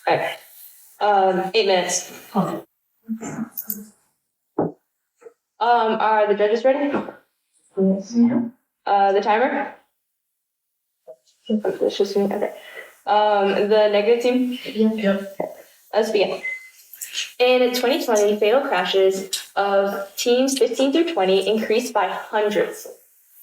Okay. 8 minutes. Are the judges ready? The timer? It's just me. Okay. The negative team? Yep. Let's begin. In 2020, fatal crashes of teams 15 through 20 increased by hundreds,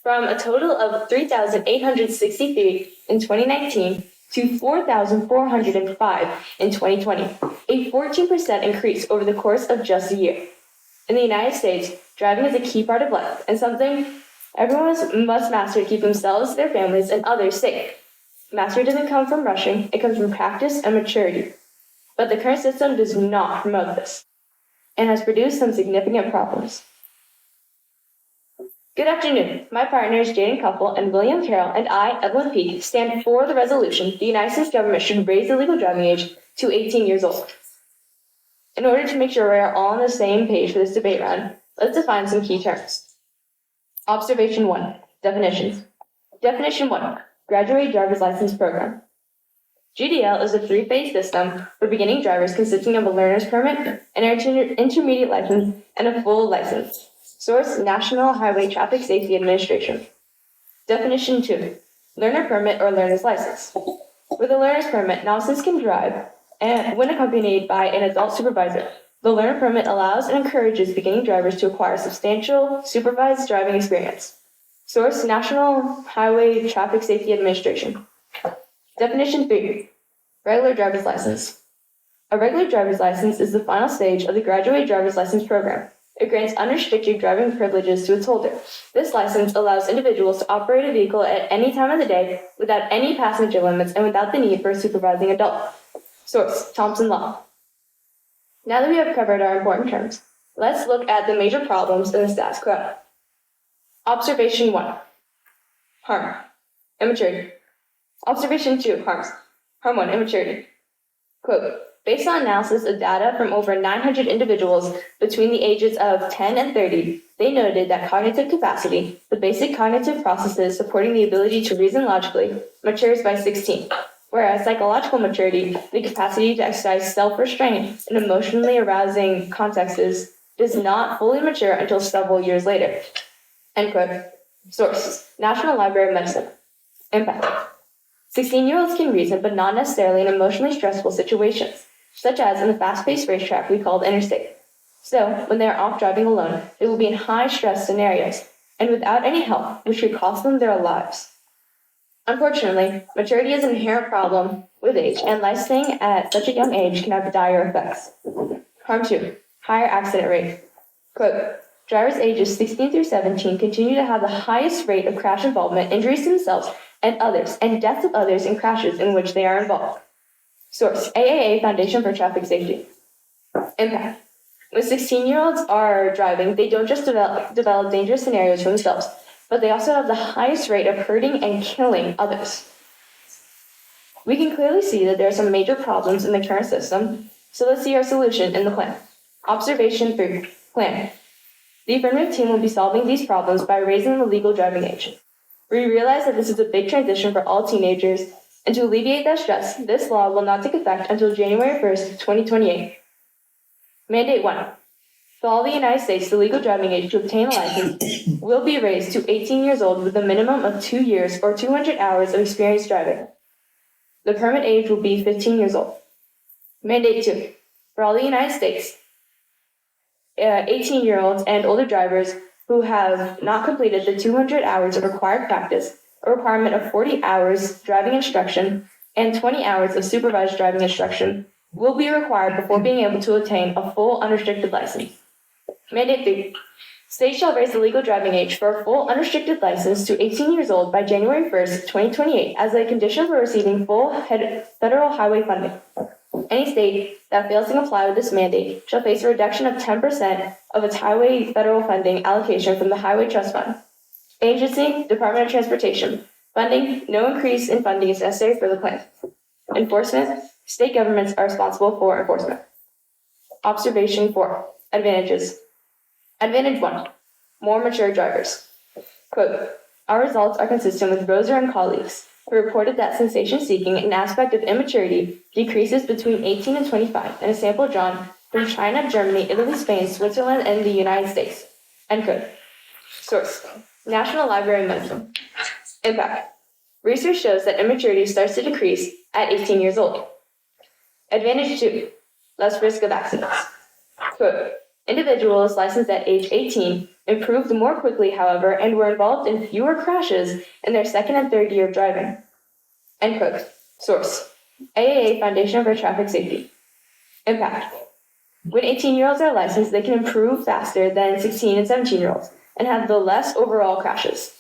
from a total of 3,863 in 2019 to 4,405 in 2020, a 14% increase over the course of just a year. In the United States, driving is a key part of life and something everyone must master to keep themselves, their families, and others safe. Mastery doesn't come from rushing, it comes from practice and maturity. But the current system does not promote this and has produced some significant problems. Good afternoon. My partners, Jaden Couple and William Carroll, and I, Evelyn Peake, stand for the resolution the United States government should raise the legal driving age to 18 years old. In order to make sure we are all on the same page for this debate round, let's define some key terms. Observation 1. Definitions. Definition 1. Graduate Driver's License Program. GDL is a 3-phase system for beginning drivers consisting of a learner's permit, an intermediate license, and a full license. Source: National Highway Traffic Safety Administration. Definition 2. Learner permit or learner's license. With a learner's permit, novices can drive and when accompanied by an adult supervisor. The learner permit allows and encourages beginning drivers to acquire substantial supervised driving experience. Source: National Highway Traffic Safety Administration. Definition 3. Regular driver's license. A regular driver's license is the final stage of the graduate driver's license program. It grants unrestricted driving privileges to its holder. This license allows individuals to operate a vehicle at any time of the day without any passenger limits and without the need for a supervising adult. Source: Thompson Law. Now that we have covered our important terms, let's look at the major problems in the status quo. Observation 1. Harm. Immaturity. Observation 2. Harms. Harm 1. Immaturity. Quote, based on analysis of data from over 900 individuals between the ages of 10 and 30, they noted that cognitive capacity, the basic cognitive processes supporting the ability to reason logically, matures by 16, whereas psychological maturity, the capacity to exercise self-restraint in emotionally arousing contexts, does not fully mature until several years later. End quote. Source: National Library of Medicine. Impact. 16-year-olds can reason, but not necessarily in emotionally stressful situations, such as in the fast-paced racetrack we call the interstate. So, when they are off driving alone, they will be in high-stress scenarios, and without any help, which could cost them their lives. Unfortunately, maturity is an inherent problem with age, and licensing at such a young age can have dire effects. Harm 2. Higher accident rate. Quote, drivers ages 16 through 17 continue to have the highest rate of crash involvement, injuries to themselves and others, and deaths of others in crashes in which they are involved. Source: AAA Foundation for Traffic Safety. Impact. When 16-year-olds are driving, they don't just develop dangerous scenarios for themselves, but they also have the highest rate of hurting and killing others. We can clearly see that there are some major problems in the current system, so let's see our solution in the plan. Observation 3. Plan. The affirmative team will be solving these problems by raising the legal driving age. We realize that this is a big transition for all teenagers, and to alleviate that stress, this law will not take effect until January 1st, 2028. Mandate 1. For all the United States, the legal driving age to obtain a license will be raised to 18 years old with a minimum of 2 years or 200 hours of experience driving. The permit age will be 15 years old. Mandate 2. For all the United States, 18-year-olds and older drivers who have not completed the 200 hours of required practice, a requirement of 40 hours driving instruction, and 20 hours of supervised driving instruction will be required before being able to obtain a full unrestricted license. Mandate 3. States shall raise the legal driving age for a full unrestricted license to 18 years old by January 1st, 2028 as a condition for receiving full federal highway funding. Any state that fails to comply with this mandate shall face a reduction of 10% of its highway federal funding allocation from the Highway Trust Fund. Agency, Department of Transportation. Funding, no increase in funding is necessary for the plan. Enforcement, state governments are responsible for enforcement. Observation 4. Advantages. Advantage 1. More mature drivers. Quote, our results are consistent with Roser and colleagues. reported that sensation seeking, an aspect of immaturity, decreases between 18 and 25 in a sample drawn from China, Germany, Italy, Spain, Switzerland, and the United States. End quote. Source: National Library of Medicine. Impact: research shows that immaturity starts to decrease at 18 years old. Advantage 2: less risk of accidents. Quote: individuals licensed at age 18 improved more quickly, however, and were involved in fewer crashes in their second and third year of driving. End quote. Source: AAA Foundation for Traffic Safety. Impact: when 18-year-olds are licensed, they can improve faster than 16 and 17-year-olds and have the less overall crashes.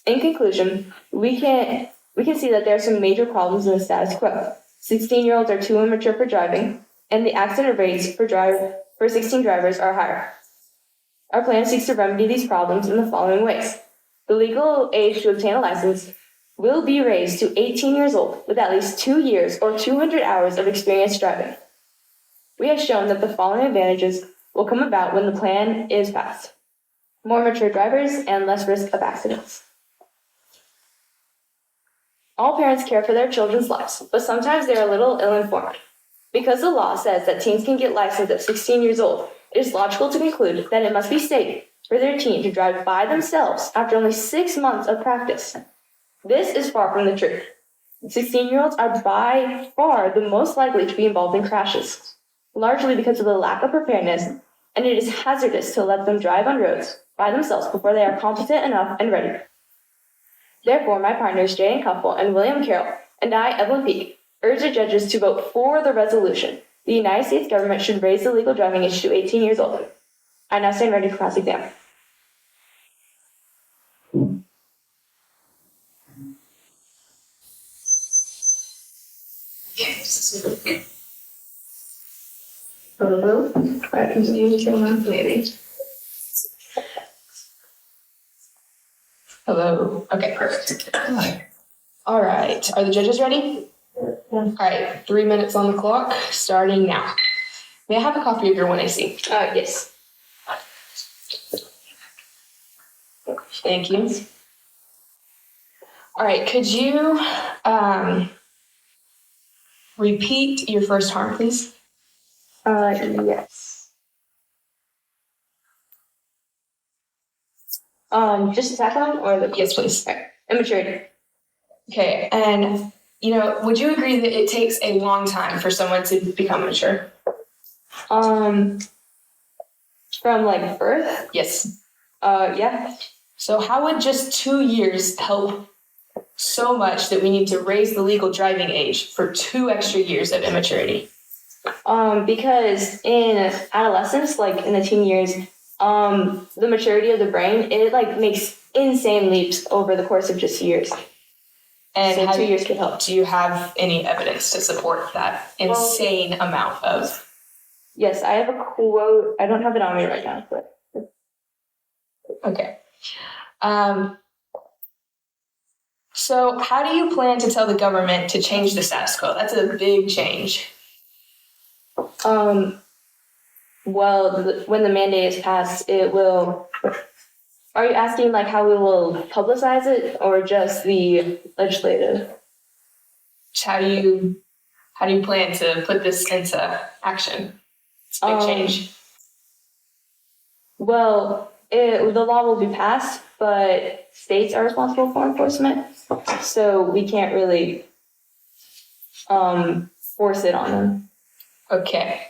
In conclusion, we can see that there are some major problems in the status quo. 16-year-olds are too immature for driving, and the accident rates for 16 drivers are higher. Our plan seeks to remedy these problems in the following ways. The legal age to obtain a license will be raised to 18 years old with at least 2 years or 200 hours of experience driving. We have shown that the following advantages will come about when the plan is passed: more mature drivers and less risk of accidents. All parents care for their children's lives, but sometimes they are a little ill-informed. Because the law says that teens can get licensed at 16 years old, it is logical to conclude that it must be safe for their teen to drive by themselves after only 6 months of practice. This is far from the truth. 16-year-olds are by far the most likely to be involved in crashes, largely because of the lack of preparedness, and it is hazardous to let them drive on roads by themselves before they are competent enough and ready. Therefore, my partners Jaden Cuffle and William Carroll, and I, Evelyn Peak, urge the judges to vote for the resolution. The United States government should raise the legal driving age to 18 years old. I now stand ready for cross-exam. Hello? Hello. Okay, perfect. All right. Are the judges ready? Yeah. All right. 3 minutes on the clock, starting now. May I have a copy of your 1AC? Yes. Thank you. All right. Could you repeat your first harm, please? Yes. Just the second one or the Yes, please. Okay. Immaturity. Okay. And, would you agree that it takes a long time for someone to become mature? From like birth? Yes. Yeah. So how would just 2 years help so much that we need to raise the legal driving age for 2 extra years of immaturity? Because in adolescence, like in the teen years, the maturity of the brain, it like makes insane leaps over the course of just years. And so 2 years could help. Do you have any evidence to support that insane amount of? Yes, I have a quote. I don't have it on me right now, but. Okay. So how do you plan to tell the government to change the status quo? That's a big change. Well, when the mandate is passed, it will. Are you asking like how we will publicize it, or just the legislative? How do you plan to put this into action? It's a big change. Well, the law will be passed, but states are responsible for enforcement, so we can't really force it on them. Okay.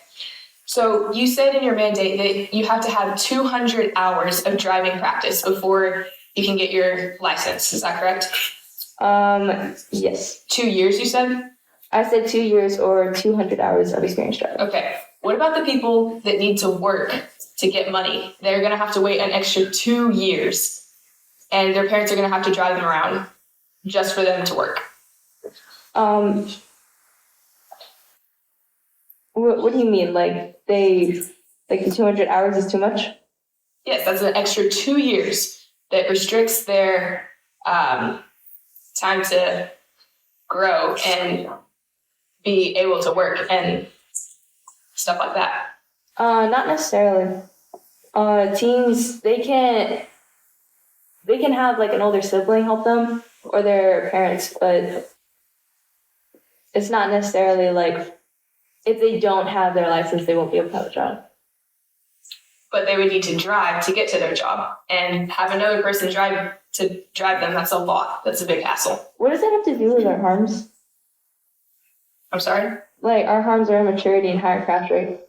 So you said in your mandate that you have to have 200 hours of driving practice before you can get your license. Is that correct? Yes. 2 years, you said? I said 2 years or 200 hours of experience driving. Okay. What about the people that need to work to get money? They're going to have to wait an extra 2 years, and their parents are going to have to drive them around just for them to work. What do you mean? Like the 200 hours is too much? Yes, that's an extra 2 years that restricts their time to grow and be able to work and stuff like that. Not necessarily. Teens, they can have like an older sibling help them, or their parents, but it's not necessarily like if they don't have their license, they won't be able to have a job. But they would need to drive to get to their job, and have another person drive them. That's a lot. That's a big hassle. What does that have to do with our harms? I'm sorry? Like, our harms are immaturity and higher crash rate.